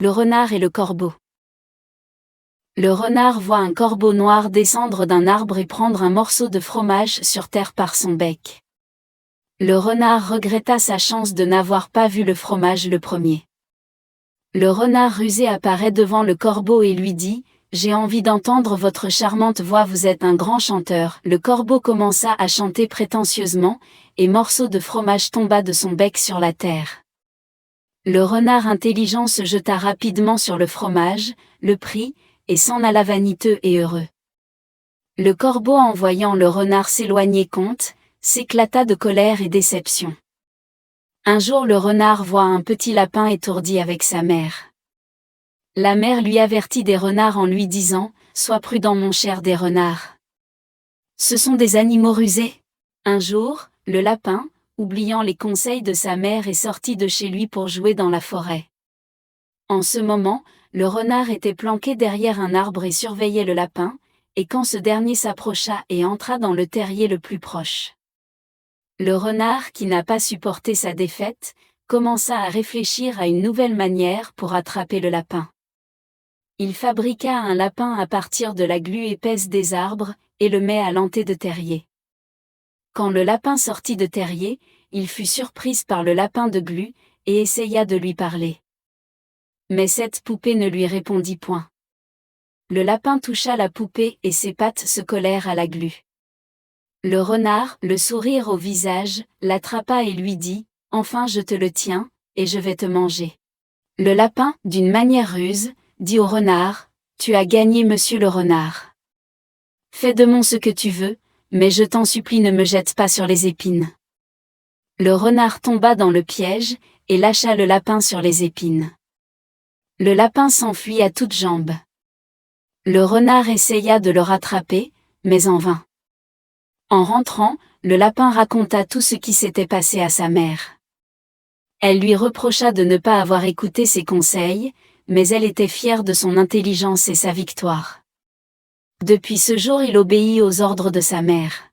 Le renard et le corbeau. Le renard voit un corbeau noir descendre d'un arbre et prendre un morceau de fromage sur terre par son bec. Le renard regretta sa chance de n'avoir pas vu le fromage le premier. Le renard rusé apparaît devant le corbeau et lui dit « J'ai envie d'entendre votre charmante voix, vous êtes un grand chanteur. » Le corbeau commença à chanter prétentieusement, et morceau de fromage tomba de son bec sur la terre. Le renard intelligent se jeta rapidement sur le fromage, le prit, et s'en alla vaniteux et heureux. Le corbeau, en voyant le renard s'éloigner s'éclata de colère et déception. Un jour le renard voit un petit lapin étourdi avec sa mère. La mère lui avertit des renards en lui disant « Sois prudent mon cher des renards. Ce sont des animaux rusés. » Un jour, le lapin, oubliant les conseils de sa mère, est sorti de chez lui pour jouer dans la forêt. En ce moment, le renard était planqué derrière un arbre et surveillait le lapin, et quand ce dernier s'approcha et entra dans le terrier le plus proche. Le renard, qui n'a pas supporté sa défaite, commença à réfléchir à une nouvelle manière pour attraper le lapin. Il fabriqua un lapin à partir de la glu épaisse des arbres, et le mit à l'entrée de terrier. Quand le lapin sortit de terrier, il fut surpris par le lapin de glu, et essaya de lui parler. Mais cette poupée ne lui répondit point. Le lapin toucha la poupée et ses pattes se collèrent à la glu. Le renard, le sourire au visage, l'attrapa et lui dit « Enfin je te le tiens, et je vais te manger. » Le lapin, d'une manière ruse, dit au renard « Tu as gagné monsieur le renard. Fais de moi ce que tu veux, mais je t'en supplie ne me jette pas sur les épines. » Le renard tomba dans le piège, et lâcha le lapin sur les épines. Le lapin s'enfuit à toutes jambes. Le renard essaya de le rattraper, mais en vain. En rentrant, le lapin raconta tout ce qui s'était passé à sa mère. Elle lui reprocha de ne pas avoir écouté ses conseils, mais elle était fière de son intelligence et sa victoire. Depuis ce jour, il obéit aux ordres de sa mère.